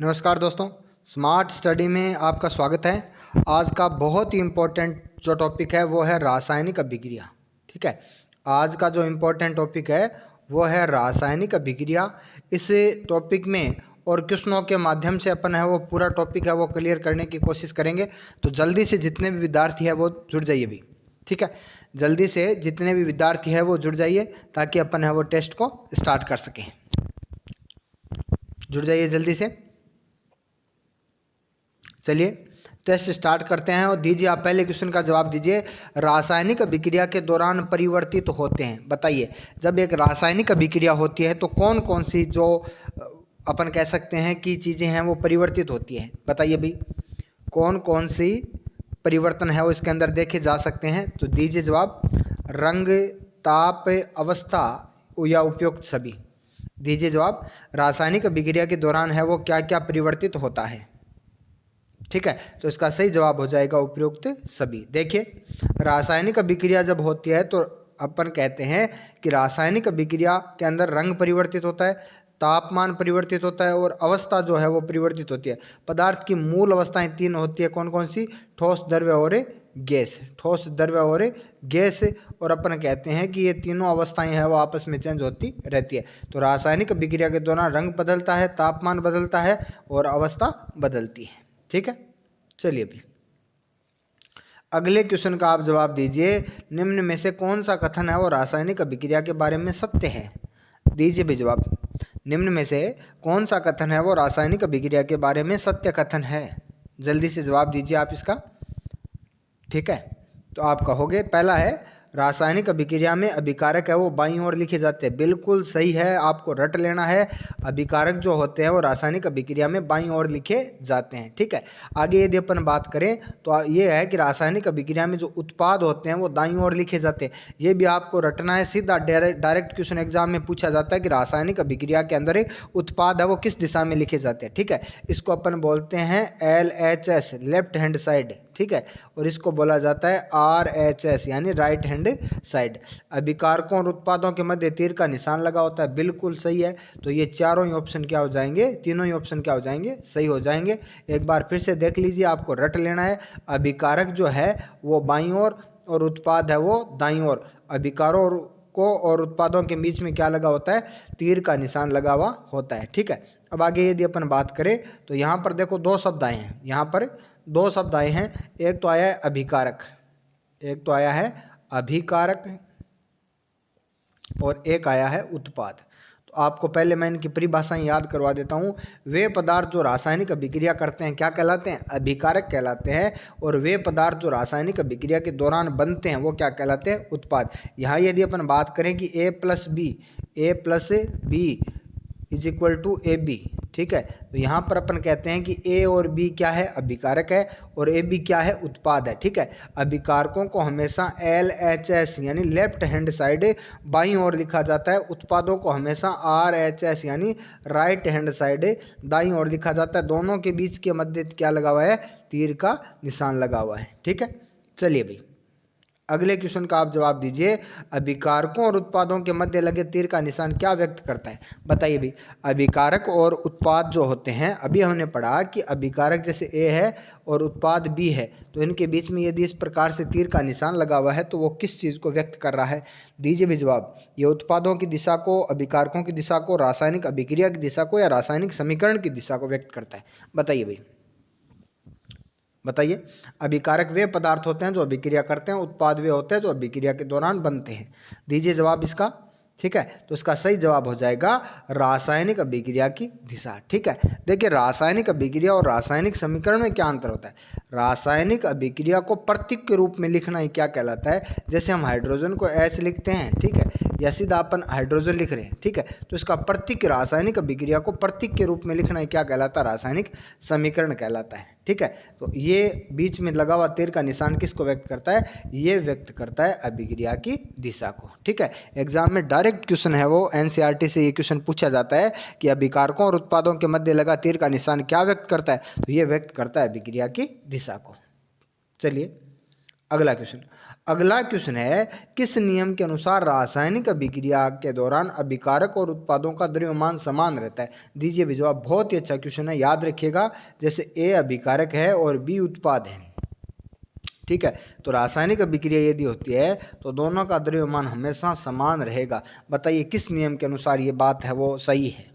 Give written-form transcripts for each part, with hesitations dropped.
नमस्कार दोस्तों, smart study में आपका स्वागत है। आज का बहुत ही इम्पोर्टेंट जो टॉपिक है वो है रासायनिक अभिक्रिया। ठीक है, आज का जो इम्पोर्टेंट टॉपिक है वो है रासायनिक अभिक्रिया। इस टॉपिक में और क्वेश्चनों के माध्यम से अपन है वो पूरा टॉपिक है वो क्लियर करने की कोशिश करेंगे। तो जल्दी से जितने भी विद्यार्थी है वो जुड़ जाइए भी। ठीक है, जल्दी से जितने भी विद्यार्थी है वो जुड़ जाइए ताकि अपन है वो टेस्ट को स्टार्ट कर सकें। जुड़ जाइए जल्दी से। चलिए टेस्ट स्टार्ट करते हैं और दीजिए आप पहले क्वेश्चन का जवाब दीजिए। रासायनिक अभिक्रिया के दौरान परिवर्तित होते हैं। बताइए, जब एक रासायनिक अभिक्रिया होती है तो कौन कौन सी जो अपन कह सकते हैं कि चीज़ें हैं वो परिवर्तित होती हैं। बताइए भाई, कौन कौन सी परिवर्तन है वो इसके अंदर देखे जा सकते हैं। तो दीजिए जवाब, रंग, ताप, अवस्था या उपयुक्त सभी। दीजिए जवाब, रासायनिक अभिक्रिया के दौरान है वो क्या क्या परिवर्तित होता है। ठीक है, तो इसका सही जवाब हो जाएगा उपयुक्त सभी। देखिए, रासायनिक अभिक्रिया जब होती है तो अपन कहते हैं कि रासायनिक अभिक्रिया के अंदर रंग परिवर्तित होता है, तापमान परिवर्तित होता है और अवस्था जो है वो परिवर्तित होती है। पदार्थ की मूल अवस्थाएं तीन होती है। कौन कौन सी? ठोस, द्रव्य और गैस। ठोस, द्रव्य और गैस। और अपन कहते हैं कि ये तीनों अवस्थाएं हैं वो आपस में चेंज होती रहती है। तो रासायनिक अभिक्रिया के दौरान रंग बदलता है, तापमान बदलता है और अवस्था बदलती है। ठीक है, चलिए भी अगले क्वेश्चन का आप जवाब दीजिए। निम्न में से कौन सा कथन है वो रासायनिक अभिक्रिया के बारे में सत्य है। दीजिए भी जवाब, निम्न में से कौन सा कथन है वो रासायनिक अभिक्रिया के बारे में सत्य कथन है। जल्दी से जवाब दीजिए आप इसका। ठीक है, तो आप कहोगे पहला है, रासायनिक अभिक्रिया में अभिकारक है वो बाईं ओर लिखे जाते हैं। बिल्कुल सही है, आपको रट लेना है। अभिकारक जो होते हैं वो रासायनिक अभिक्रिया में बाईं ओर लिखे जाते हैं। ठीक है, आगे यदि अपन बात करें तो ये है कि रासायनिक अभिक्रिया में जो उत्पाद होते हैं वो दाईं ओर लिखे जाते हैं। ये भी आपको रटना है। सीधा डायरेक्ट क्वेश्चन एग्जाम में पूछा जाता है कि रासायनिक अभिक्रिया के अंदर उत्पाद है वो किस दिशा में लिखे जाते हैं। ठीक है, इसको अपन बोलते हैं LHS, लेफ्ट हैंड साइड। ठीक है, और इसको बोला जाता है RHS यानी राइट हैंड साइड। अभिकारकों और उत्पादों के मध्य तीर का निशान लगा होता है। बिल्कुल सही है। तो ये चारों ही ऑप्शन क्या हो जाएंगे? तीनों ही ऑप्शन क्या हो जाएंगे? सही हो जाएंगे। एक बार फिर से देख लीजिए, आपको रट लेना है। अभिकारक जो है वो बाईं ओर और उत्पाद है वो दाईं ओर। अभिकारों को और उत्पादों के बीच में क्या लगा होता है? तीर का निशान लगा हुआ होता है। ठीक है, अब आगे यदि अपन बात करें तो यहाँ पर देखो दो शब्द आए हैं। यहाँ पर दो शब्द आए हैं। एक तो आया है अभिकारक, एक तो आया है अभिकारक और एक आया है उत्पाद। तो आपको पहले मैं इनकी परिभाषाएं याद करवा देता हूँ। वे पदार्थ जो रासायनिक अभिक्रिया करते हैं क्या कहलाते हैं? अभिकारक कहलाते हैं। और वे पदार्थ जो रासायनिक अभिक्रिया के दौरान बनते हैं वो क्या कहलाते हैं? उत्पाद। यहाँ यदि अपन बात करें कि A+B is equal to AB। ठीक है, तो यहाँ पर अपन कहते हैं कि A और B क्या है? अभिकारक है और AB क्या है? उत्पाद है। ठीक है, अभिकारकों को हमेशा LHS यानी लेफ्ट हैंड साइड बाईं ओर लिखा जाता है। उत्पादों को हमेशा RHS यानी राइट हैंड साइड दाईं ओर लिखा जाता है। दोनों के बीच के मध्य क्या लगा हुआ है? तीर का निशान लगा हुआ है। ठीक है, चलिए भाई अगले क्वेश्चन का आप जवाब दीजिए। अभिकारकों और उत्पादों के मध्य लगे तीर का निशान क्या व्यक्त करता है? बताइए भाई, अभिकारक और उत्पाद जो होते हैं, अभी हमने पढ़ा कि अभिकारक जैसे A है और उत्पाद B है, तो इनके बीच में यदि इस प्रकार से तीर का निशान लगा हुआ है तो वो किस चीज़ को व्यक्त कर रहा है? दीजिए भी जवाब। ये उत्पादों की दिशा को, अभिकारकों की दिशा को, रासायनिक अभिक्रिया की दिशा को या रासायनिक समीकरण की दिशा को व्यक्त करता है। बताइए भाई, बताइए। अभिकारक वे पदार्थ होते हैं जो अभिक्रिया करते हैं, उत्पाद वे होते हैं जो अभिक्रिया के दौरान बनते हैं। दीजिए जवाब इसका। ठीक है, तो इसका सही जवाब हो जाएगा रासायनिक अभिक्रिया की दिशा। ठीक है, देखिए रासायनिक अभिक्रिया और रासायनिक समीकरण में क्या अंतर होता है? रासायनिक अभिक्रिया को प्रतीक के रूप में लिखना ही क्या कहलाता है? जैसे हम हाइड्रोजन को H लिखते हैं, ठीक है, या सीधा अपन हाइड्रोजन लिख रहे हैं। ठीक है, तो इसका प्रतीक, रासायनिक अभिक्रिया को प्रतीक के रूप में लिखना ही क्या कहलाता है? रासायनिक समीकरण कहलाता है। ठीक है, तो ये बीच में लगा हुआ तीर का निशान किसको व्यक्त करता है? ये व्यक्त करता है अभिक्रिया की दिशा को। ठीक है, एग्जाम में डायरेक्ट क्वेश्चन है वो NCERT से ये क्वेश्चन पूछा जाता है कि अभिकारकों और उत्पादों के मध्य लगा तीर का निशान क्या व्यक्त करता है? तो ये व्यक्त करता है अभिक्रिया की दिशा को। चलिए अगला क्वेश्चन। अगला क्वेश्चन है, किस नियम के अनुसार रासायनिक अभिक्रिया के दौरान अभिकारक और उत्पादों का द्रव्यमान समान रहता है? दीजिए भी जवाब। बहुत ही अच्छा क्वेश्चन है, याद रखिएगा। जैसे ए अभिकारक है और बी उत्पाद है, ठीक है, तो रासायनिक अभिक्रिया यदि होती है तो दोनों का द्रव्यमान हमेशा समान रहेगा। बताइए किस नियम के अनुसार ये बात है वो सही है?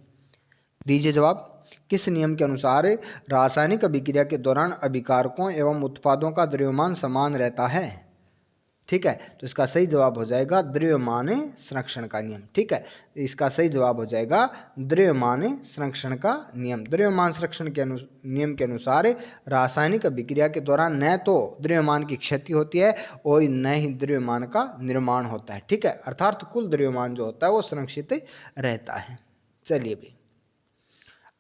दीजिए जवाब। किस नियम के अनुसार रासायनिक अभिक्रिया के दौरान अभिकारकों एवं उत्पादों का द्रव्यमान समान रहता है? ठीक है, तो इसका सही जवाब हो जाएगा द्रव्यमान संरक्षण का नियम। ठीक है, इसका सही जवाब हो जाएगा द्रव्यमान संरक्षण का नियम। द्रव्यमान संरक्षण के नियम के अनुसार रासायनिक अभिक्रिया के दौरान न तो द्रव्यमान की क्षति होती है और न ही द्रव्यमान का निर्माण होता है। ठीक है, अर्थात कुल द्रव्यमान जो होता है वो संरक्षित रहता है। चलिए भी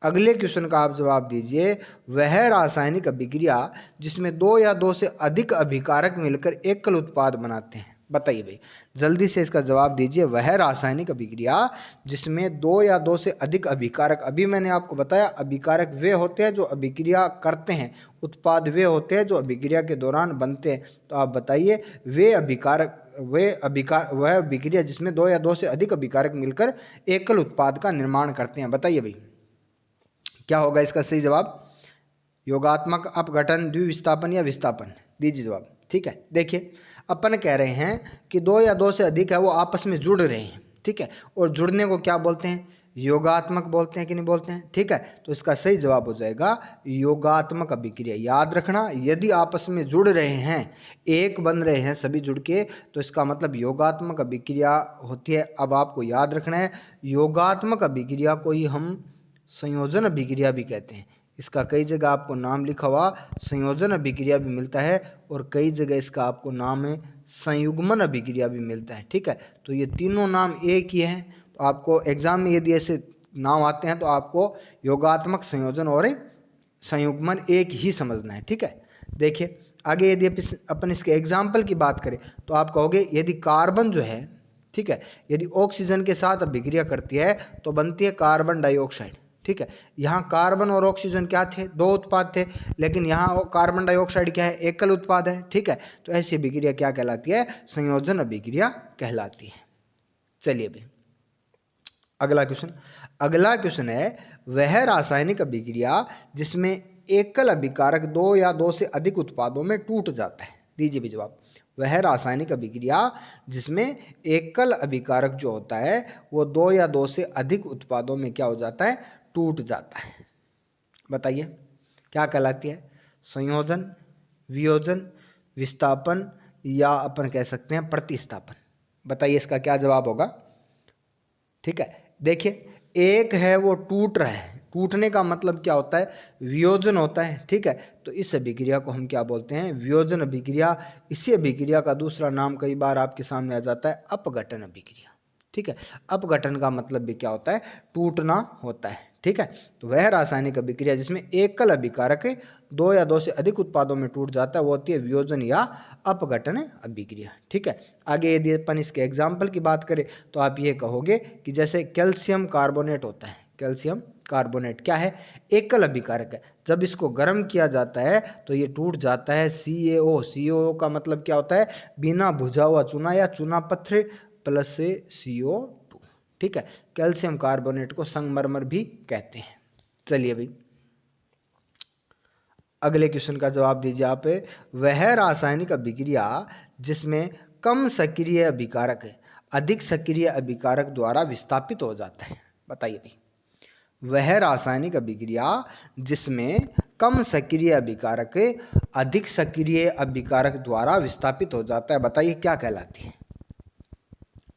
अगले क्वेश्चन का आप जवाब दीजिए। वह रासायनिक अभिक्रिया जिसमें दो या दो से अधिक अभिकारक मिलकर एकल उत्पाद बनाते हैं? बताइए भाई, जल्दी से इसका जवाब दीजिए। वह रासायनिक अभिक्रिया जिसमें दो या दो से अधिक अभिकारक, अभी मैंने आपको बताया अभिकारक वे होते हैं जो अभिक्रिया करते हैं, उत्पाद वे होते हैं जो अभिक्रिया के दौरान बनते हैं। तो आप बताइए वह अभिक्रिया जिसमें दो या दो से अधिक अभिकारक मिलकर एकल उत्पाद का निर्माण करते हैं। बताइए भाई क्या होगा इसका सही जवाब? योगात्मक अपघटन, द्विविस्थापन या विस्थापन? दीजिए जवाब। ठीक है, देखिए अपन कह रहे हैं कि दो या दो से अधिक है वो आपस में जुड़ रहे हैं। ठीक है, और जुड़ने को क्या बोलते हैं? योगात्मक बोलते हैं कि नहीं बोलते हैं? ठीक है, तो इसका सही जवाब हो जाएगा योगात्मक अभिक्रिया। याद रखना, यदि आपस में जुड़ रहे हैं, एक बन रहे हैं सभी जुड़ के, तो इसका मतलब योगात्मक अभिक्रिया होती है। अब आपको याद रखना है, योगात्मक अभिक्रिया को ही हम संयोजन अभिक्रिया भी कहते हैं। इसका कई जगह आपको नाम लिखा हुआ संयोजन अभिक्रिया भी मिलता है और कई जगह इसका आपको नाम है संयुग्मन अभिक्रिया भी मिलता है। ठीक है, तो ये तीनों नाम एक ही हैं। तो आपको एग्जाम में यदि ऐसे नाम आते हैं तो आपको योगात्मक, संयोजन और संयुग्मन एक ही समझना है। ठीक है, देखिए आगे यदि अपन इसके एग्जाम्पल की बात करें तो आप कहोगे यदि कार्बन जो है, ठीक है, यदि ऑक्सीजन के साथ अभिक्रिया करती है तो बनती है कार्बन डाइऑक्साइड। ठीक है, यहाँ कार्बन और ऑक्सीजन क्या थे? दो उत्पाद थे, लेकिन यहाँ कार्बन डाइऑक्साइड क्या है? एकल उत्पाद है। ठीक है, तो ऐसी अभिक्रिया क्या कहलाती है? संयोजन अभिक्रिया कहलाती है। चलिए भी अगला क्वेश्चन है, वह रासायनिक अभिक्रिया जिसमें एकल अभिकारक दो या दो से अधिक उत्पादों में टूट जाता है? दीजिए भी जवाब। वह रासायनिक अभिक्रिया जिसमें एकल अभिकारक जो होता है वो दो या दो से अधिक उत्पादों में क्या हो जाता है? टूट जाता है। बताइए क्या कहलाती है? संयोजन, वियोजन, विस्थापन या अपन कह सकते हैं प्रतिस्थापन? बताइए इसका क्या जवाब होगा? ठीक है, देखिए एक है वो टूट रहा है, टूटने का मतलब क्या होता है? वियोजन होता है। ठीक है, तो इस अभिक्रिया को हम क्या बोलते हैं? वियोजन अभिक्रिया। इसी अभिक्रिया का दूसरा नाम कई बार आपके सामने आ जाता है अपघटन अभिक्रिया। ठीक है, अपघटन का मतलब भी क्या होता है? टूटना होता है। ठीक है, तो वह रासायनिक अभिक्रिया जिसमें एकल अभिकारक दो या दो से अधिक उत्पादों में टूट जाता है वो होती है वियोजन या अपघटन अभिक्रिया। ठीक है, आगे यदि अपन इसके एग्जाम्पल की बात करें तो आप ये कहोगे कि जैसे कैल्शियम कार्बोनेट होता है। कैल्शियम कार्बोनेट क्या है? एकल अभिकारक है। जब इसको गर्म किया जाता है तो ये टूट जाता है CaO। CaO का मतलब क्या होता है? बिना बुझा हुआ चूना या चूना पत्थर प्लस से CO2। ठीक है, कैल्शियम कार्बोनेट को संगमरमर भी कहते हैं। चलिए भाई अगले क्वेश्चन का जवाब दीजिए आप। वह रासायनिक अभिक्रिया जिसमें कम सक्रिय अभिकारक है अधिक सक्रिय अभिकारक द्वारा विस्थापित हो जाता है? बताइए भाई। वह रासायनिक अभिक्रिया जिसमें कम सक्रिय अभिकारक अधिक सक्रिय अभिकारक द्वारा विस्थापित हो जाता है, बताइए क्या कहलाती है?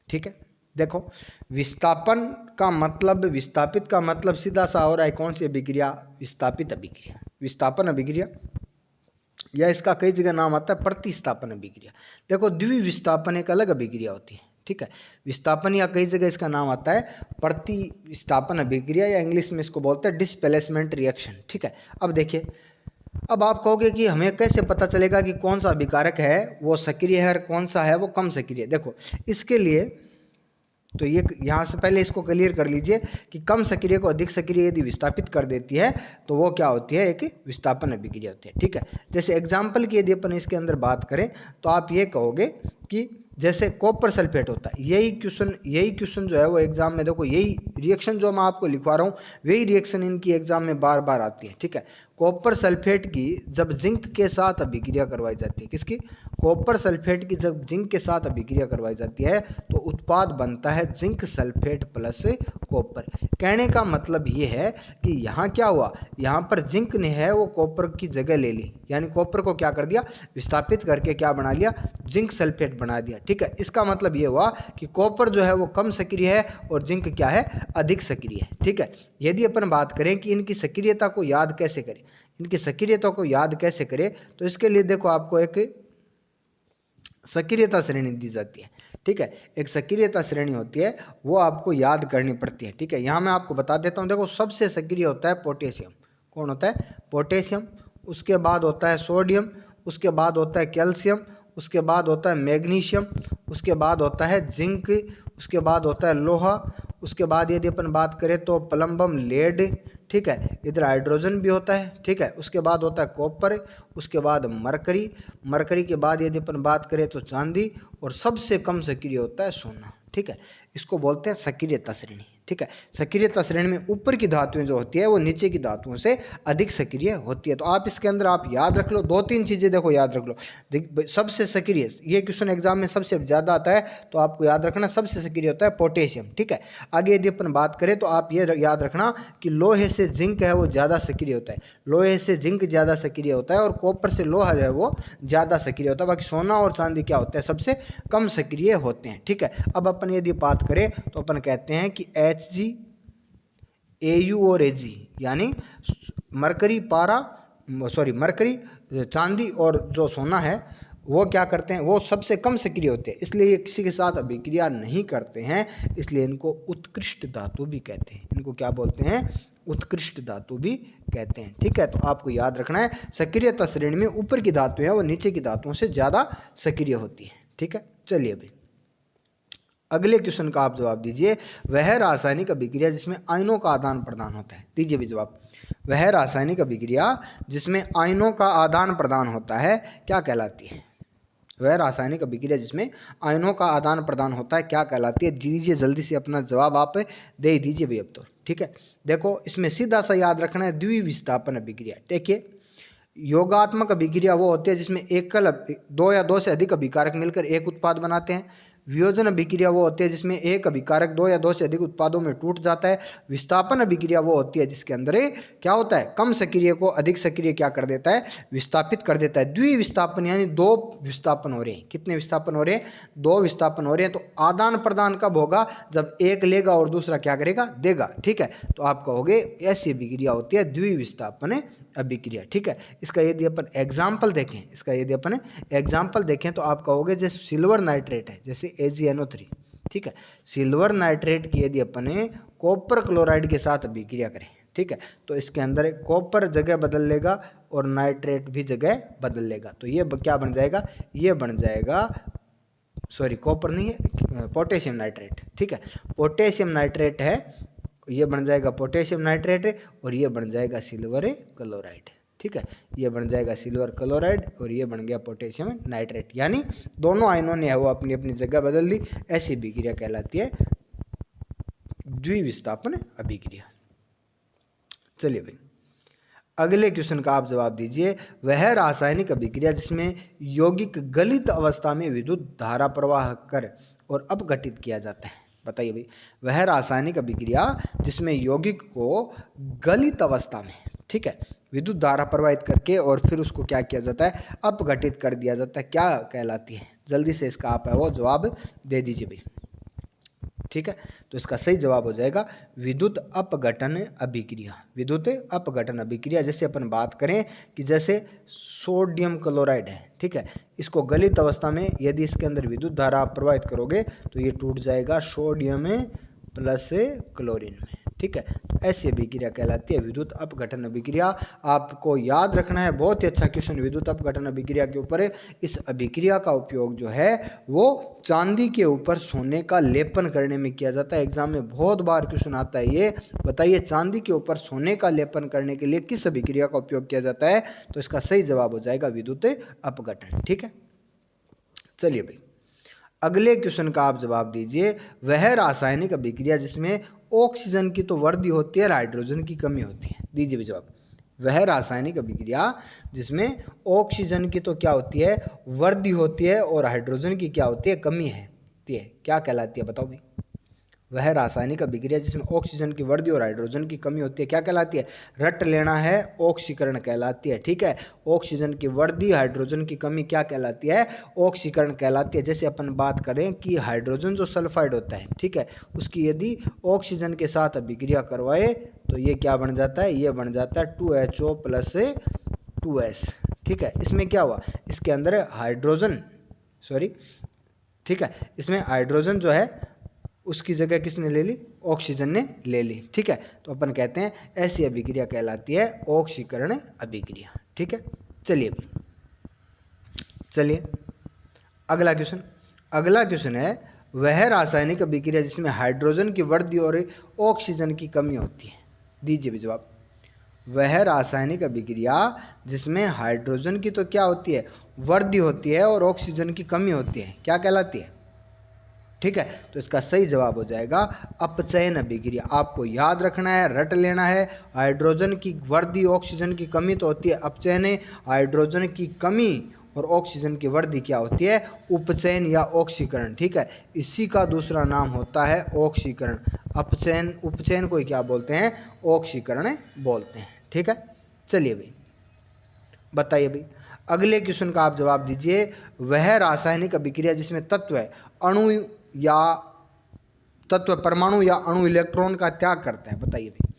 ठीक है, देखो विस्थापन का मतलब, विस्थापित का मतलब सीधा सा हो रहा है कौन सी अभिक्रिया? विस्थापित अभिक्रिया, विस्थापन अभिक्रिया, या इसका कई जगह नाम आता है प्रतिस्थापन अभिक्रिया। देखो द्विविस्थापन एक अलग अभिक्रिया होती है। ठीक है, विस्थापन या कई जगह इसका नाम आता है प्रतिस्थापन अभिक्रिया, या इंग्लिश में इसको बोलते हैं डिस्प्लेसमेंट रिएक्शन। ठीक है, अब देखिए, अब आप कहोगे कि हमें कैसे पता चलेगा कि कौन सा अभिकारक है वो सक्रिय है और कौन सा है वो कम सक्रिय? देखो इसके लिए तो ये यहाँ से पहले इसको क्लियर कर लीजिए कि कम सक्रिय को अधिक सक्रिय यदि विस्थापित कर देती है तो वो क्या होती है, एक विस्थापन अभिक्रिया होती है। ठीक है, जैसे एग्जाम्पल की यदि अपन इसके अंदर बात करें तो आप ये कहोगे कि जैसे कॉपर सल्फेट होता है, यही क्वेश्चन जो है वो एग्जाम में, देखो यही रिएक्शन जो मैं आपको लिखवा रहा हूँ वही रिएक्शन इनकी एग्जाम में बार बार आती है। ठीक है, कॉपर सल्फेट की जब जिंक के साथ अभिक्रिया करवाई जाती है, किसकी, कॉपर सल्फेट की जब जिंक के साथ अभिक्रिया करवाई जाती है तो उत्पाद बनता है जिंक सल्फेट प्लस कॉपर। कहने का मतलब ये है कि यहाँ क्या हुआ, यहाँ पर जिंक ने है वो कॉपर की जगह ले ली, यानी कॉपर को क्या कर दिया, विस्थापित करके क्या बना लिया, जिंक सल्फेट बना दिया। ठीक है, इसका मतलब ये हुआ कि कॉपर जो है वो कम सक्रिय है और जिंक क्या है, अधिक सक्रिय है। ठीक है, यदि अपन बात करें कि इनकी सक्रियता को याद कैसे करें, इनकी सक्रियता को याद कैसे करें, तो इसके लिए देखो आपको एक सक्रियता श्रेणी दी जाती है। ठीक है, एक सक्रियता श्रेणी होती है वो आपको याद करनी पड़ती है। ठीक है, यहाँ मैं आपको बता देता हूँ, देखो सबसे सक्रिय होता है पोटेशियम। कौन होता है, पोटेशियम। उसके बाद होता है सोडियम, उसके बाद होता है कैल्शियम, उसके बाद होता है मैग्नीशियम, उसके बाद होता है जिंक, उसके बाद होता है लोहा, उसके बाद यदि अपन बात करें तो प्लम्बम, लेड। ठीक है, इधर हाइड्रोजन भी होता है। ठीक है, उसके बाद होता है कॉपर, उसके बाद मरकरी, मरकरी के बाद यदि अपन बात करें तो चांदी, और सबसे कम सक्रिय होता है सोना। ठीक है, इसको बोलते हैं सक्रियता श्रेणी। ठीक है, सक्रियता श्रेणी में ऊपर की धातुएं जो होती है वो नीचे की धातुओं से अधिक सक्रिय होती है। तो आप इसके अंदर आप याद रख लो, दो तीन चीज़ें देखो याद रख लो। सबसे सक्रिय, ये क्वेश्चन एग्जाम में सबसे ज़्यादा आता है तो आपको याद रखना, सबसे सक्रिय होता है पोटेशियम। ठीक है, आगे यदि अपन बात करें तो आप ये याद रखना कि लोहे से जिंक है वो ज़्यादा सक्रिय होता है, लोहे से जिंक ज़्यादा सक्रिय होता है, और कॉपर से लोहा जो है वो ज़्यादा सक्रिय होता है। बाकी सोना और चांदी क्या होता है, सबसे कम सक्रिय होते हैं। ठीक है, अब अपन यदि बात करें तो अपन कहते हैं कि Hg, Au और Ag, यानी मरकरी मरकरी, चांदी और जो सोना है वो क्या करते हैं, वो सबसे कम सक्रिय होते हैं, इसलिए ये किसी के साथ अभिक्रिया नहीं करते हैं, इसलिए इनको उत्कृष्ट धातु भी कहते हैं। इनको क्या बोलते हैं, उत्कृष्ट धातु भी कहते हैं। ठीक है, तो आपको याद रखना है सक्रियता श्रेणी में ऊपर की धातु है वो नीचे की धातुओं से ज़्यादा सक्रिय होती है। ठीक है, चलिए अभी अगले क्वेश्चन का आप जवाब दीजिए। वह रासायनिक अभिक्रिया जिसमें आयनों का आदान प्रदान होता है, दीजिए भी जवाब। वह रासायनिक अभिक्रिया जिसमें आयनों का आदान प्रदान होता है क्या कहलाती है, वह रासायनिक अभिक्रिया जिसमें आयनों का आदान प्रदान होता है क्या कहलाती है। दीजिए जल्दी से अपना जवाब आप दे दीजिए भाई अब तो। ठीक है, देखो इसमें सीधा सा याद रखना है, द्विविस्थापन अभिक्रिया। देखिए योगात्मक अभिक्रिया वो होती है जिसमें एकल दो या दो से अधिक अभिकारक मिलकर एक उत्पाद बनाते हैं। वियोजन अभिक्रिया वो होती है जिसमें एक अभिकारक दो या दो से अधिक उत्पादों में टूट जाता है। विस्थापन अभिक्रिया वो होती है जिसके अंदर क्या होता है, कम सक्रिय को अधिक सक्रिय क्या कर देता है, विस्थापित कर देता है। द्विविस्थापन यानी दो विस्थापन हो रहे हैं। कितने विस्थापन हो रहे हैं, दो विस्थापन हो रहे हैं। तो आदान प्रदान कब होगा, जब एक लेगा और दूसरा क्या करेगा, देगा। ठीक है, तो आप कहोगे ऐसी अभिक्रिया होती है द्विविस्थापन अभिक्रिया। ठीक है, इसका यदि अपन एग्जाम्पल देखें, तो आप कहोगे जैसे सिल्वर नाइट्रेट है, जैसे AgNO3। ठीक है, सिल्वर नाइट्रेट की यदि अपन कॉपर क्लोराइड के साथ अभिक्रिया करें, ठीक है, तो इसके अंदर कॉपर जगह बदल लेगा और नाइट्रेट भी जगह बदल लेगा। तो ये क्या बन जाएगा, ये बन जाएगा, सॉरी कॉपर नहीं है, पोटेशियम नाइट्रेट। ठीक है, पोटेशियम नाइट्रेट है, ये बन जाएगा पोटेशियम नाइट्रेट और ये बन जाएगा सिल्वर क्लोराइड। ठीक है, ये बन जाएगा सिल्वर क्लोराइड और ये बन गया पोटेशियम नाइट्रेट, यानी दोनों आयनों ने वो अपनी अपनी जगह बदल ली। ऐसी अभिक्रिया कहलाती है द्विविस्थापन अभिक्रिया। चलिए भाई अगले क्वेश्चन का आप जवाब दीजिए। वह रासायनिक अभिक्रिया जिसमें यौगिक गलित अवस्था में विद्युत धारा प्रवाह कर और अपघटित किया जाता है, बताइए भाई। वह रासायनिक अभिक्रिया जिसमें यौगिक को गलित अवस्था में, ठीक है, विद्युत धारा प्रवाहित करके और फिर उसको क्या किया जाता है, अपघटित कर दिया जाता है, क्या कहलाती है। जल्दी से इसका आप है वो जवाब दे दीजिए भाई। ठीक है, तो इसका सही जवाब हो जाएगा विद्युत अपघटन अभिक्रिया। विद्युत अपघटन अभिक्रिया जैसे अपन बात करें कि जैसे सोडियम क्लोराइड है, ठीक है, इसको गलित अवस्था में यदि इसके अंदर विद्युत धारा प्रवाहित करोगे तो ये टूट जाएगा सोडियम प्लस क्लोरीन में। ठीक है, तो ऐसी अभिक्रिया कहलाती है विद्युत अपघटन अभिक्रिया। आपको याद रखना है, बहुत ही अच्छा क्वेश्चन विद्युत अपघटन अभिक्रिया के ऊपर है। इस अभिक्रिया का उपयोग जो है वो चांदी के ऊपर सोने का लेपन करने में किया जाता है। एग्जाम में बहुत बार क्वेश्चन आता है ये, बताइए चांदी के ऊपर सोने का लेपन करने के लिए किस अभिक्रिया का उपयोग किया जाता है? तो इसका सही जवाब हो जाएगा विद्युत अपघटन। ठीक है, चलिए भाई अगले क्वेश्चन का आप जवाब दीजिए। वह रासायनिक अभिक्रिया जिसमें ऑक्सीजन की तो वृद्धि होती है और हाइड्रोजन की कमी होती है। दीजिए भी जवाब। वह रासायनिक अभिक्रिया जिसमें ऑक्सीजन की तो क्या होती है? वृद्धि होती है और हाइड्रोजन की क्या होती है? कमी है। क्या कहलाती है बताओ भाई? वह रासायनिक अभिक्रिया जिसमें ऑक्सीजन की वृद्धि और हाइड्रोजन की कमी होती है, क्या कहलाती है? रट लेना है, ऑक्सीकरण कहलाती है। ठीक है, ऑक्सीजन की वृद्धि हाइड्रोजन की कमी क्या कहलाती है? ऑक्सीकरण कहलाती है। जैसे अपन बात करें कि हाइड्रोजन जो सल्फाइड होता है, ठीक है, उसकी यदि ऑक्सीजन के साथ अभिक्रिया करवाए तो ये क्या बन जाता है? ये बन जाता है 2HO प्लस 2S। ठीक है, इसमें क्या हुआ? इसके अंदर हाइड्रोजन ठीक है, इसमें हाइड्रोजन जो है उसकी जगह किसने ले ली? ऑक्सीजन ने ले ली। ठीक है, तो अपन कहते हैं ऐसी अभिक्रिया कहलाती है ऑक्सीकरण अभिक्रिया। ठीक है, चलिए अगला क्वेश्चन है वह रासायनिक अभिक्रिया जिसमें हाइड्रोजन की वृद्धि और ऑक्सीजन की कमी होती है। दीजिए भी जवाब। वह रासायनिक अभिक्रिया जिसमें हाइड्रोजन की तो क्या होती है? वृद्धि होती है और ऑक्सीजन की कमी होती है, क्या कहलाती है? ठीक है, तो इसका सही जवाब हो जाएगा अपचयन अभिक्रिया। आपको याद रखना है, रट लेना है। हाइड्रोजन की वृद्धि ऑक्सीजन की कमी तो होती है अपचयन, हाइड्रोजन की कमी और ऑक्सीजन की वृद्धि क्या होती है? उपचयन या ऑक्सीकरण। ठीक है, इसी का दूसरा नाम होता है ऑक्सीकरण। अपचयन उपचयन को क्या बोलते हैं? ऑक्सीकरण बोलते हैं। ठीक है, चलिए भाई बताइए भाई अगले क्वेश्चन का आप जवाब दीजिए। वह रासायनिक अभिक्रिया जिसमें तत्व अणु या तत्व परमाणु या अणु इलेक्ट्रॉन का त्याग करता है, बताइए भाई।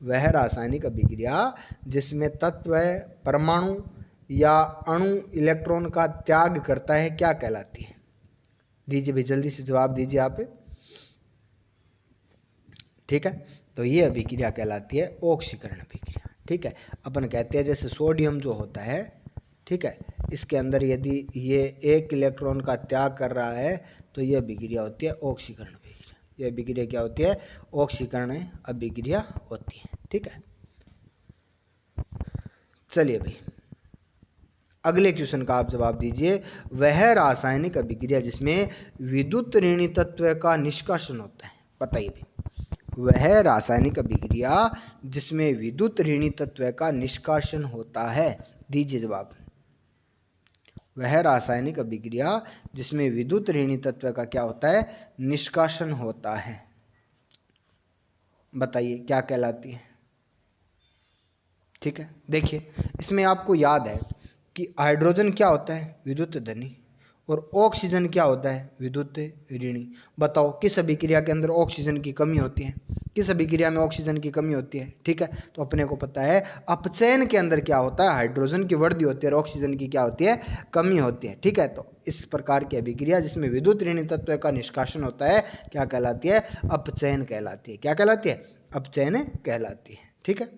वह रासायनिक अभिक्रिया जिसमें तत्व परमाणु या अणु इलेक्ट्रॉन का त्याग करता है, क्या कहलाती है? दीजिए भाई, जल्दी से जवाब दीजिए आप। ठीक है, तो ये अभिक्रिया कहलाती है ऑक्सीकरण अभिक्रिया। ठीक है, अपन कहते हैं जैसे सोडियम जो होता है, ठीक है, इसके अंदर यदि ये एक इलेक्ट्रॉन का त्याग कर रहा है तो ये अभिक्रिया होती है ऑक्सीकरण अभिक्रिया। ये अभिक्रिया क्या होती है? ऑक्सीकरण अभिक्रिया होती है। ठीक है, चलिए भाई अगले क्वेश्चन का आप जवाब दीजिए। वह रासायनिक अभिक्रिया जिसमें विद्युत ऋणी तत्व का निष्कासन होता है, बताइए भाई। वह रासायनिक अभिक्रिया जिसमें विद्युत ऋणी तत्व का निष्कासन होता है, दीजिए जवाब। वह रासायनिक अभिक्रिया जिसमें विद्युत ऋणी तत्व का क्या होता है? निष्कासन होता है, बताइए क्या कहलाती है? ठीक है, देखिए इसमें आपको याद है कि हाइड्रोजन क्या होता है? विद्युत धनी, और ऑक्सीजन क्या होता है? विद्युत ऋणी। बताओ किस अभिक्रिया के अंदर ऑक्सीजन की कमी होती है? किस अभिक्रिया में ऑक्सीजन की कमी होती है? ठीक है, तो अपने को पता है अपचयन के अंदर क्या होता है? हाइड्रोजन की वृद्धि होती है और ऑक्सीजन की क्या होती है? कमी होती है। ठीक है, तो इस प्रकार की अभिक्रिया जिसमें विद्युत ऋणी तत्व का निष्कासन होता है क्या कहलाती है? अपचयन कहलाती है। क्या कहलाती है? अपचयन कहलाती है। ठीक है,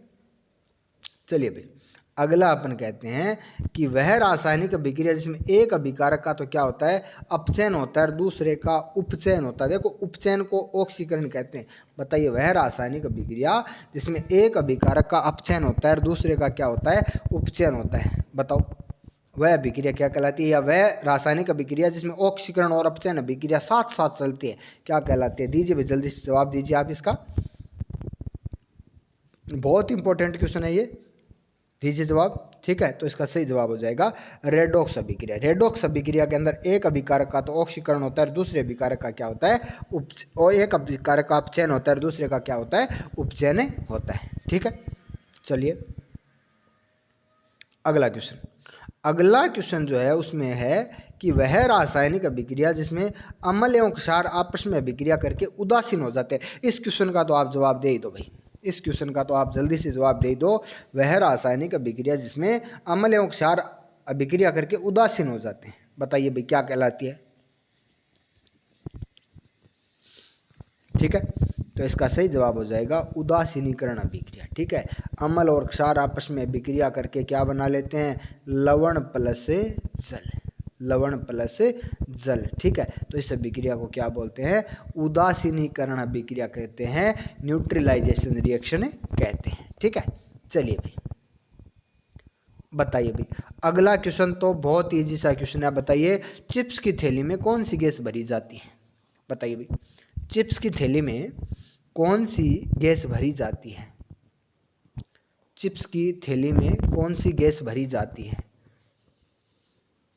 चलिए भाई अगला अपन कहते हैं कि वह रासायनिक अभिक्रिया जिसमें एक अभिकारक का तो क्या होता है? अपचयन होता है और दूसरे का उपचयन होता है। देखो उपचयन को ऑक्सीकरण कहते हैं। बताइए वह रासायनिक अभिक्रिया जिसमें एक अभिकारक का अपचयन होता है और दूसरे का क्या होता है? उपचयन होता है, बताओ वह अभिक्रिया क्या कहलाती है? या वह रासायनिक अभिक्रिया जिसमें ऑक्सीकरण और अपचयन अभिक्रिया साथ साथ चलती है, क्या कहलाती है? दीजिए भाई जल्दी से जवाब दीजिए आप इसका। बहुत इंपॉर्टेंट क्वेश्चन है ये, दीजिए जवाब। ठीक है, तो इसका सही जवाब हो जाएगा रेडॉक्स अभिक्रिया। रेडॉक्स अभिक्रिया के अंदर एक अभिकारक का तो ऑक्सीकरण होता है और दूसरे अभिकारक का क्या होता है? और एक अभिकारक का अपचयन होता है और दूसरे का क्या होता है? उपचयन होता है। ठीक है, चलिए अगला क्वेश्चन जो है उसमें है कि वह रासायनिक अभिक्रिया जिसमें अम्ल एवं क्षार आपस में अभिक्रिया करके उदासीन हो जाते हैं। इस क्वेश्चन का तो आप जवाब दे ही दो भाई, इस क्वेश्चन का तो आप जल्दी से जवाब दे दो। वह रासायनिक अभिक्रिया जिसमें अम्ल एवं क्षार अभिक्रिया करके उदासीन हो जाते हैं, बताइए भाई क्या कहलाती है? ठीक है, तो इसका सही जवाब हो जाएगा उदासीनीकरण अभिक्रिया। ठीक है, अम्ल और क्षार आपस में अभिक्रिया करके क्या बना लेते हैं, लवण प्लस जल, लवण प्लस जल। ठीक है, तो इस अभिक्रिया को क्या बोलते हैं, उदासीनीकरण अभिक्रिया कहते हैं, न्यूट्रलाइजेशन रिएक्शन कहते हैं। ठीक है, चलिए भाई बताइए भाई, अगला क्वेश्चन तो बहुत इजी सा क्वेश्चन है। बताइए चिप्स की थैली में कौन सी गैस भरी जाती है। बताइए भाई, चिप्स की थैली में कौन सी गैस भरी जाती है, चिप्स की थैली में कौन सी गैस भरी जाती है।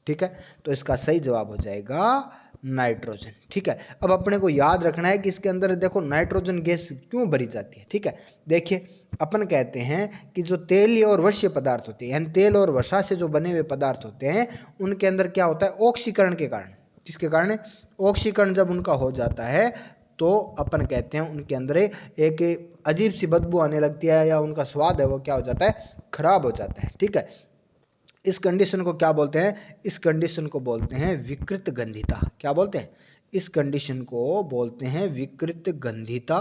ठीक है, तो इसका सही जवाब हो जाएगा नाइट्रोजन। ठीक है, अब अपने को याद रखना है कि इसके अंदर देखो नाइट्रोजन गैस क्यों भरी जाती है। ठीक है, देखिए अपन कहते हैं कि जो तेलीय और वश्य पदार्थ होते हैं, यानी तेल और वसा से जो बने हुए पदार्थ होते हैं, उनके अंदर क्या होता है, ऑक्सीकरण के कारण, किसके कारण, ऑक्सीकरण जब उनका हो जाता है तो अपन कहते हैं उनके अंदर एक अजीब सी बदबू आने लगती है, या उनका स्वाद है वो क्या हो जाता है, खराब हो जाता है। ठीक है, इस कंडीशन को क्या बोलते हैं, इस कंडीशन को बोलते हैं विकृत गंधिता। क्या बोलते हैं, इस कंडीशन को बोलते हैं विकृत गंधिता।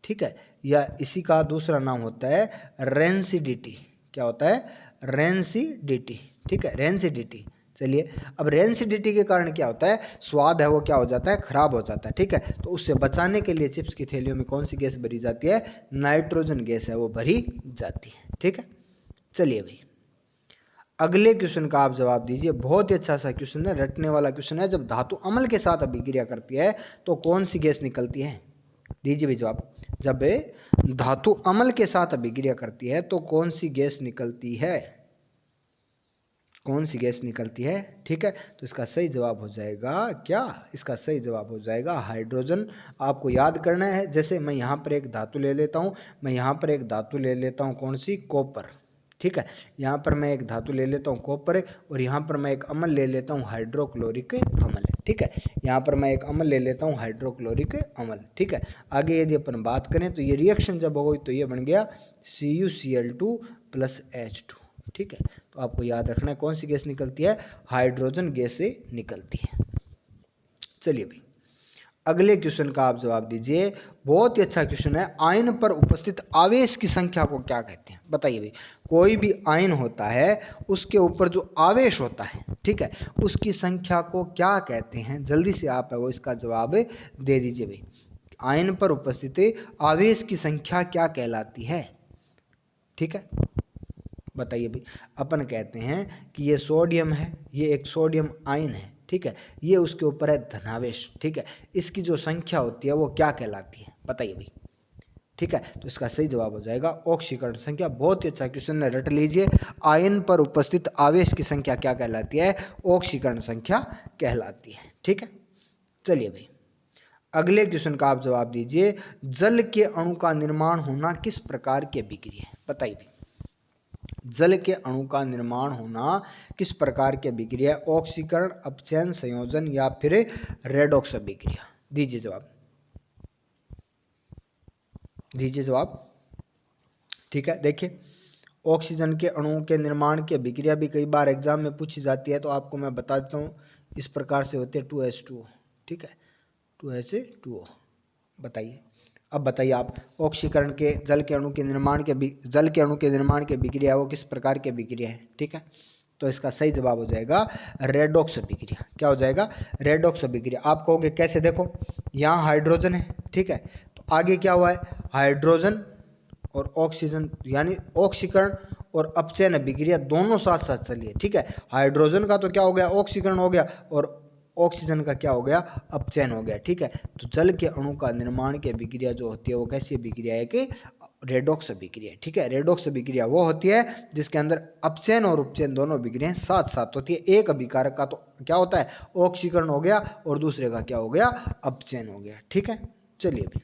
ठीक है, या इसी का दूसरा नाम होता है रेंसिडिटी। क्या होता है, रेंसिडिटी। ठीक है, रेंसिडिटी। चलिए, अब रेंसिडिटी के कारण क्या होता है, स्वाद है वो क्या हो जाता है, खराब हो जाता है। ठीक है, तो उससे बचाने के लिए चिप्स की थैलियों में कौन सी गैस भरी जाती है, नाइट्रोजन गैस है वो भरी जाती है। ठीक है, चलिए भाई अगले क्वेश्चन का आप जवाब दीजिए। बहुत ही अच्छा सा क्वेश्चन है, रटने वाला क्वेश्चन है। जब धातु अम्ल के साथ अभिक्रिया करती है तो कौन सी गैस निकलती है, दीजिए भी जवाब। जब धातु अम्ल के साथ अभिक्रिया करती है तो कौन सी गैस निकलती है, कौन सी गैस निकलती है। ठीक है, तो इसका सही जवाब हो जाएगा क्या, इसका सही जवाब हो जाएगा हाइड्रोजन। आपको याद करना है, जैसे मैं यहाँ पर एक धातु ले लेता हूँ, मैं यहाँ पर एक धातु ले लेता हूँ, कौन सी, कॉपर। ठीक है, यहाँ पर मैं एक धातु ले लेता हूँ कॉपर, और यहाँ पर मैं एक अम्ल ले लेता हूँ हाइड्रोक्लोरिक अम्ल। ठीक है, यहाँ पर मैं एक अम्ल ले लेता हूँ हाइड्रोक्लोरिक अम्ल। ठीक है, आगे यदि अपन बात करें तो ये रिएक्शन जब हो गई तो ये बन गया CuCl2 + H2। ठीक है, तो आपको याद रखना है कौन सी गैस निकलती है, हाइड्रोजन गैस से निकलती है। चलिए भाई अगले क्वेश्चन का आप जवाब दीजिए। बहुत ही अच्छा क्वेश्चन है, आयन पर उपस्थित आवेश की संख्या को क्या कहते हैं। बताइए भाई, कोई भी आयन होता है उसके ऊपर जो आवेश होता है, ठीक है, उसकी संख्या को क्या कहते हैं। जल्दी से आप है वो इसका जवाब दे दीजिए भाई। आयन पर उपस्थित आवेश की संख्या क्या कहलाती है। ठीक है, बताइए भाई। अपन कहते हैं कि ये सोडियम है, ये एक सोडियम आयन है। ठीक है, ये उसके ऊपर है धनावेश। ठीक है, इसकी जो संख्या होती है वो क्या कहलाती है, बताइए भाई। ठीक है, तो इसका सही जवाब हो जाएगा ऑक्सीकरण संख्या। बहुत ही अच्छा क्वेश्चन है, रट लीजिए। आयन पर उपस्थित आवेश की संख्या क्या कहलाती है, ऑक्सीकरण संख्या कहलाती है। ठीक है, चलिए भाई अगले क्वेश्चन का आप जवाब दीजिए। जल के अणु का निर्माण होना किस प्रकार की अभिक्रिया है। बताइए भाई, जल के अणु का निर्माण होना किस प्रकार की अभिक्रिया, ऑक्सीकरण, अपचयन, संयोजन, या फिर रेडॉक्स अभिक्रिया। दीजिए जवाब, दीजिए जवाब। ठीक है, देखिए ऑक्सीजन के अणुओं के निर्माण की अभिक्रिया भी कई बार एग्जाम में पूछी जाती है, तो आपको मैं बता देता हूँ। इस प्रकार से होते हैं 2H2O। ठीक है, 2H2O। बताइए, अब बताइए आप, ऑक्सीकरण के जल के अणु के निर्माण के जल के अणु के निर्माण की अभिक्रिया वो किस प्रकार की अभिक्रिया है। ठीक है, तो इसका सही जवाब हो जाएगा रेडॉक्स अभिक्रिया। क्या हो जाएगा, रेडॉक्स अभिक्रिया। आप कहोगे कैसे, देखो यहाँ हाइड्रोजन है। ठीक है, तो आगे क्या हुआ है, हाइड्रोजन और ऑक्सीजन, यानी ऑक्सीकरण और अपचयन अभिक्रिया दोनों साथ साथ चली है। ठीक है, हाइड्रोजन का तो क्या हो गया, ऑक्सीकरण हो गया, और ऑक्सीजन का क्या हो गया, अपचयन हो गया। ठीक है, तो जल के अणु का निर्माण की अभिक्रिया जो होती है वो कैसी अभिक्रिया है कि रेडॉक्स अभिक्रिया। ठीक है, रेडॉक्स अभिक्रिया वो होती है जिसके अंदर अपचयन और उपचयन दोनों अभिक्रियाएं साथ साथ होती है। एक अभिकारक का तो क्या होता है, ऑक्सीकरण हो गया, और दूसरे का क्या हो गया, अपचयन हो गया। ठीक है, चलिए अभी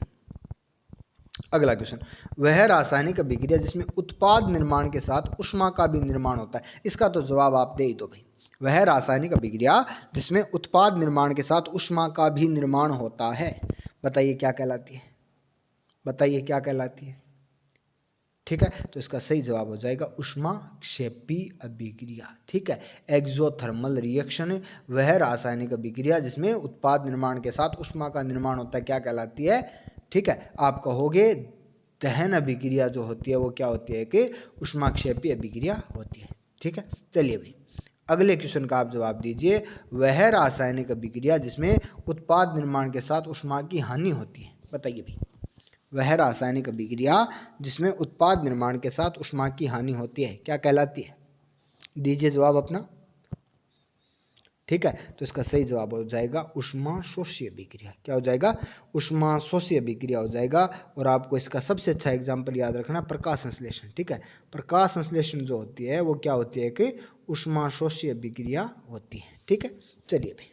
अगला क्वेश्चन, वह रासायनिक अभिक्रिया जिसमें उत्पाद निर्माण के साथ ऊष्मा का भी निर्माण होता है। इसका तो जवाब आप दे ही दो भाई। वह रासायनिक अभिक्रिया जिसमें उत्पाद निर्माण के साथ ऊष्मा का भी निर्माण होता है, बताइए क्या कहलाती है, बताइए क्या कहलाती है। ठीक है, तो इसका सही जवाब हो जाएगा ऊष्माक्षेपी अभिक्रिया। ठीक है, एक्सोथर्मल रिएक्शन वह रासायनिक अभिक्रिया जिसमें उत्पाद निर्माण के साथ ऊष्मा का निर्माण होता है, क्या कहलाती है, ठीक है, आप कहोगे दहन अभिक्रिया जो होती है वो क्या होती है कि ऊष्माक्षेपी अभिक्रिया होती है। ठीक है, चलिए भाई अगले क्वेश्चन का आप जवाब दीजिए। वह रासायनिक अभिक्रिया जिसमें उत्पाद निर्माण के साथ ऊष्मा की हानि होती है, बताइए भाई। वह रासायनिक अभिक्रिया जिसमें उत्पाद निर्माण के साथ ऊष्मा की हानि होती है क्या कहलाती है? दीजिए जवाब अपना। ठीक है, तो इसका सही जवाब हो जाएगा ऊष्माशोषी अभिक्रिया। क्या हो जाएगा? ऊष्माशोषी अभिक्रिया हो जाएगा। और आपको इसका सबसे अच्छा एग्जाम्पल याद रखना, प्रकाश संश्लेषण। ठीक है, प्रकाश संश्लेषण जो होती है वो क्या होती है कि ऊष्माशोषी अभिक्रिया होती है। ठीक है, चलिए भाई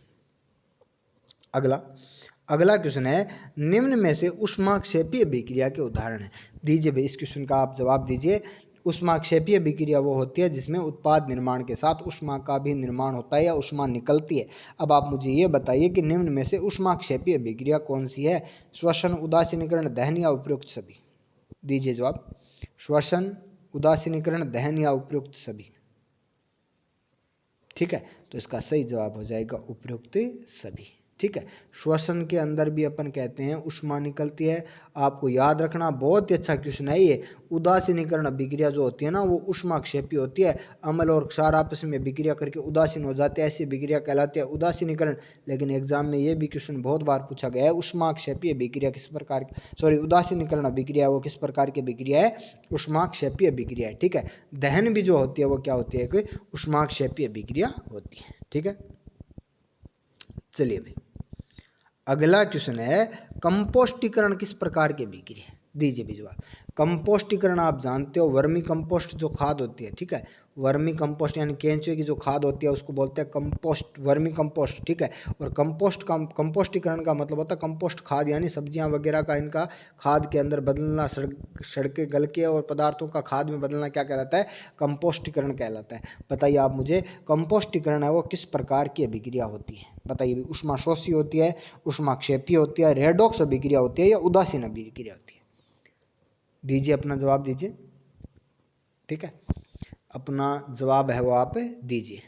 अगला क्वेश्चन है, निम्न में से ऊष्माक्षेपी अभिक्रिया के उदाहरण है। दीजिए भाई इस क्वेश्चन का आप जवाब दीजिए। ऊष्माक्षेपीय अभिक्रिया वो होती है जिसमें उत्पाद निर्माण के साथ ऊष्मा का भी निर्माण होता है या ऊष्मा निकलती है। अब आप मुझे ये बताइए कि निम्न में से ऊष्माक्षेपीय अभिक्रिया कौन सी है? श्वसन, उदासीनीकरण, दहन या उपयुक्त सभी? दीजिए जवाब। श्वसन, उदासीनीकरण, दहन या उपयुक्त सभी? ठीक है, तो इसका सही जवाब हो जाएगा उपयुक्त सभी। ठीक है, श्वसन के अंदर भी अपन कहते हैं ऊष्मा निकलती है। आपको याद रखना, बहुत ही अच्छा क्वेश्चन है ये। उदासीनीकरण अभिक्रिया जो होती है ना वो ऊष्माक्षेपी होती है। अम्ल और क्षार आपस में अभिक्रिया करके उदासीन हो जाते हैं, ऐसी अभिक्रिया कहलाती है उदासीनीकरण। लेकिन एग्जाम में ये भी क्वेश्चन बहुत बार पूछा गया है, ऊष्माक्षेपी अभिक्रिया किस प्रकार की, सॉरी उदासीनीकरण अभिक्रिया वो किस प्रकार की अभिक्रिया है? ऊष्माक्षेपी अभिक्रिया है। ठीक है, दहन भी जो होती है वो क्या होती है कि ऊष्माक्षेपी अभिक्रिया होती है। ठीक है, चलिए भाई अगला क्वेश्चन है, कंपोस्टीकरण किस प्रकार की अभिक्रिया है? दीजिए भी जवाब। कंपोस्टीकरण आप जानते हो, वर्मी कंपोस्ट जो खाद होती है। ठीक है, वर्मी कंपोस्ट यानी केंचुए की जो खाद होती है उसको बोलते हैं कंपोस्ट, वर्मी कंपोस्ट। ठीक है, और कंपोस्टीकरण का मतलब होता है कंपोस्ट खाद, यानी सब्जियां वगैरह का इनका खाद के अंदर बदलना, सड़के गल के और पदार्थों का खाद में बदलना क्या कहलाता है? कंपोस्टीकरण कहलाता है। बताइए आप मुझे, कंपोस्टीकरण है वो किस प्रकार की अभिक्रिया होती है? बताइए। ऊष्माशोषी होती है, ऊष्माक्षेपी होती है, रेडॉक्स अभिक्रिया होती है या उदासीन अभिक्रिया होती है? दीजिए अपना जवाब दीजिए। ठीक है, अपना जवाब है वो आप दीजिए।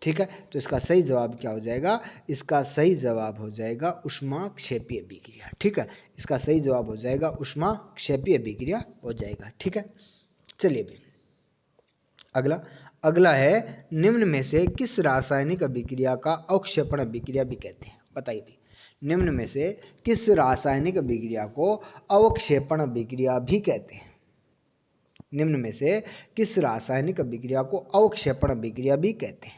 ठीक है, तो इसका सही जवाब क्या हो जाएगा? इसका सही जवाब हो जाएगा ऊष्माक्षेपी अभिक्रिया। ठीक है, इसका सही जवाब हो जाएगा ऊष्माक्षेपी अभिक्रिया हो जाएगा। ठीक है, चलिए भी अगला है, निम्न में से किस रासायनिक अभिक्रिया का अवक्षेपण अभिक्रिया भी कहते हैं? बताइए भी, निम्न में से किस रासायनिक अभिक्रिया को अवक्षेपण अभिक्रिया भी कहते हैं? निम्न में से किस रासायनिक अभिक्रिया को अवक्षेपण अभिक्रिया भी कहते हैं?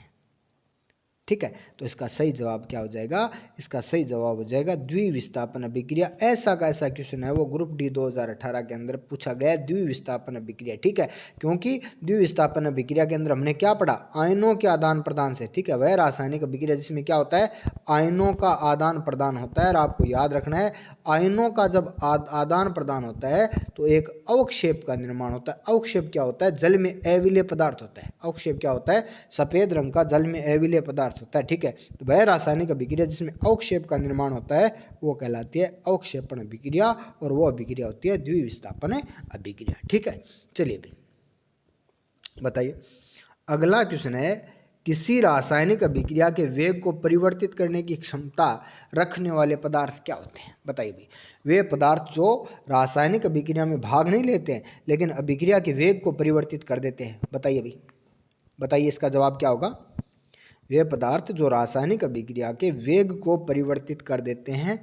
ठीक है, तो इसका सही जवाब क्या हो जाएगा? इसका सही जवाब हो जाएगा द्विविस्थापन अभिक्रिया। ऐसा का ऐसा क्वेश्चन है वो ग्रुप डी 2018 के अंदर पूछा गया है, द्विविस्थापन अभिक्रिया। ठीक है, क्योंकि द्विविस्थापन अभिक्रिया के अंदर हमने क्या पढ़ा? आयनों के आदान प्रदान से। ठीक है, वह रासायनिक अभिक्रिया जिसमें क्या होता है? आयनों का आदान प्रदान होता है। और आपको याद रखना है, आयनों का जब आदान प्रदान होता है तो एक अवक्षेप का निर्माण होता है। अवक्षेप क्या होता है? जल में अविलेय पदार्थ होता है। अवक्षेप क्या होता है? सफेद रंग का जल में अविलेय पदार्थ होता है। ठीक है, तो वह रासायनिक अभिक्रिया जिसमें अवक्षेप का निर्माण होता है वो कहलाती है अवक्षेपण अभिक्रिया, और वो अभिक्रिया होती है द्विविस्थापन अभिक्रिया। ठीक है, चलिए बताइए। अगला क्वेश्चन है, किसी रासायनिक अभिक्रिया के वेग को परिवर्तित करने की क्षमता रखने वाले पदार्थ क्या होते हैं? बताइए भाई। वे पदार्थ जो रासायनिक अभिक्रिया में भाग नहीं लेते हैं लेकिन अभिक्रिया के वेग को परिवर्तित कर देते हैं। बताइए भाई, बताइए इसका जवाब क्या होगा? वे पदार्थ जो रासायनिक अभिक्रिया के वेग को परिवर्तित कर देते हैं,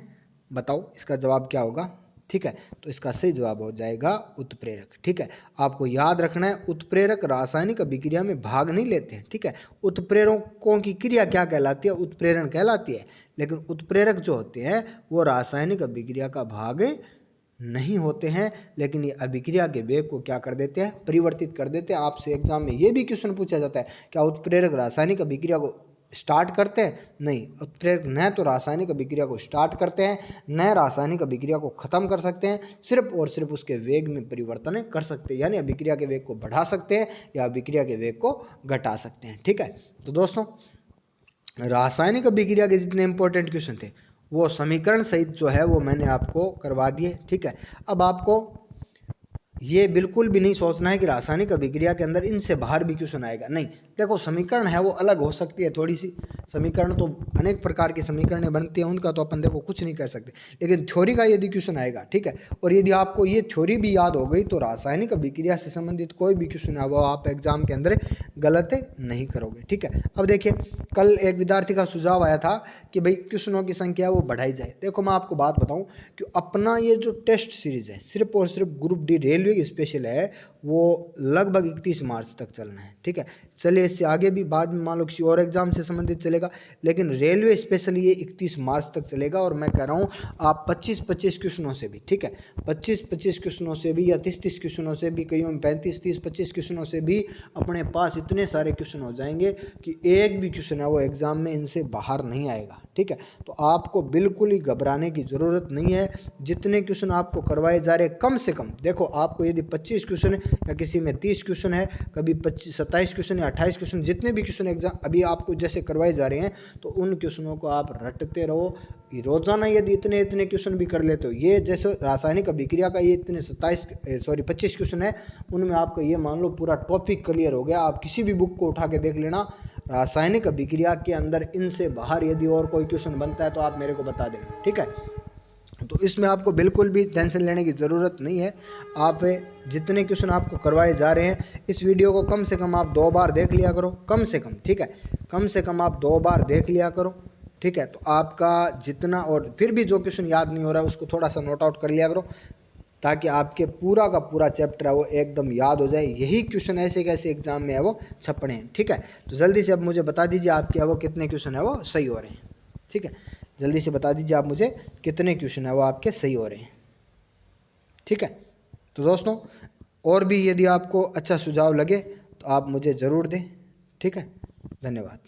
बताओ इसका जवाब क्या होगा? ठीक है, तो इसका सही जवाब हो जाएगा उत्प्रेरक। ठीक है, आपको याद रखना है, उत्प्रेरक रासायनिक अभिक्रिया में भाग नहीं लेते हैं। ठीक है, उत्प्रेरकों की क्रिया क्या कहलाती है? उत्प्रेरण कहलाती है। लेकिन उत्प्रेरक जो होते हैं वो रासायनिक अभिक्रिया का भाग नहीं होते हैं, लेकिन ये अभिक्रिया के वेग को क्या कर देते हैं? परिवर्तित कर देते हैं। आपसे एग्जाम में ये भी क्वेश्चन पूछा जाता है, क्या उत्प्रेरक रासायनिक अभिक्रिया को स्टार्ट करते हैं? नहीं, उत्प्रेरक न तो रासायनिक अभिक्रिया को स्टार्ट करते हैं, न रासायनिक अभिक्रिया को खत्म कर सकते हैं, सिर्फ और सिर्फ उसके वेग में परिवर्तन कर सकते हैं। यानी अभिक्रिया के वेग को बढ़ा सकते हैं या अभिक्रिया के वेग को घटा सकते हैं। ठीक है, तो दोस्तों रासायनिक अभिक्रिया के जितने इंपॉर्टेंट क्वेश्चन थे वो समीकरण सहित जो है वो मैंने आपको करवा दिए। ठीक है, अब आपको ये बिल्कुल भी नहीं सोचना है कि रासायनिक अभिक्रिया के अंदर इनसे बाहर भी क्वेश्चन आएगा, नहीं। देखो समीकरण है वो अलग हो सकती है थोड़ी सी, समीकरण तो अनेक प्रकार की समीकरणें बनती हैं, उनका तो अपन देखो कुछ नहीं कर सकते, लेकिन थ्योरी का यदि क्वेश्चन आएगा, ठीक है, और यदि आपको ये थ्योरी भी याद हो गई तो रासायनिक अभिक्रिया से संबंधित कोई भी क्वेश्चन है वो आप एग्जाम के अंदर गलत नहीं करोगे, ठीक है। अब देखिए कल एक विद्यार्थी का सुझाव आया था कि भाई क्वेश्चनों की संख्या वो बढ़ाई जाए। देखो मैं आपको बात बताऊं कि अपना ये जो टेस्ट सीरीज है सिर्फ और सिर्फ ग्रुप डी रेलवे की स्पेशल है, वो लगभग 31 मार्च तक चलना है, ठीक है। चलिए इससे आगे भी बाद में मान लो किसी और एग्जाम से संबंधित चलेगा, लेकिन रेलवे स्पेशल ये 31 मार्च तक चलेगा। और मैं कह रहा हूँ आप 25-25 क्वेश्चनों से भी, ठीक है, 25-25 क्वेश्चनों से भी या 30-30 क्वेश्चनों से भी, कईयों में 35-30-25 क्वेश्चनों से भी अपने पास इतने सारे क्वेश्चन हो जाएंगे कि एक भी क्वेश्चन है वो एग्जाम में इनसे बाहर नहीं आएगा, ठीक है। तो आपको बिल्कुल ही घबराने की ज़रूरत नहीं है। जितने क्वेश्चन आपको करवाए जा रहे कम से कम, देखो आपको यदि 25 क्वेश्चन या किसी में 30 क्वेश्चन है, कभी 27 क्वेश्चन या 28 क्वेश्चन, जितने भी क्वेश्चन एग्जाम अभी आपको जैसे करवाए जा रहे हैं, तो उन क्वेश्चनों को आप रटते रहो। रोजाना यदि इतने इतने क्वेश्चन भी कर लेते हो, ये जैसे रासायनिक अभिक्रिया का ये इतने 25 क्वेश्चन है, उनमें आपको ये मान लो पूरा टॉपिक क्लियर हो गया। आप किसी भी बुक को उठा के देख लेना, रासायनिक अभिक्रिया के अंदर इनसे बाहर यदि और कोई क्वेश्चन बनता है तो आप मेरे को बता देना, ठीक है। तो इसमें आपको बिल्कुल भी टेंशन लेने की ज़रूरत नहीं है। आप जितने क्वेश्चन आपको करवाए जा रहे हैं, इस वीडियो को कम से कम आप 2 बार देख लिया करो, कम से कम, ठीक है, कम से कम आप 2 बार देख लिया करो, ठीक है। तो आपका जितना, और फिर भी जो क्वेश्चन याद नहीं हो रहा है उसको थोड़ा सा नोट आउट कर लिया करो, ताकि आपके पूरा का पूरा चैप्टर है वो एकदम याद हो जाए। यही क्वेश्चन ऐसे कैसे एग्जाम में है वो छपने हैं, ठीक है। तो जल्दी से अब मुझे बता दीजिए आपके वो कितने क्वेश्चन है वो सही हो रहे हैं, ठीक है। जल्दी से बता दीजिए आप मुझे कितने क्वेश्चन है वो आपके सही हो रहे हैं, ठीक है। तो दोस्तों और भी यदि आपको अच्छा सुझाव लगे तो आप मुझे ज़रूर दें, ठीक है। धन्यवाद।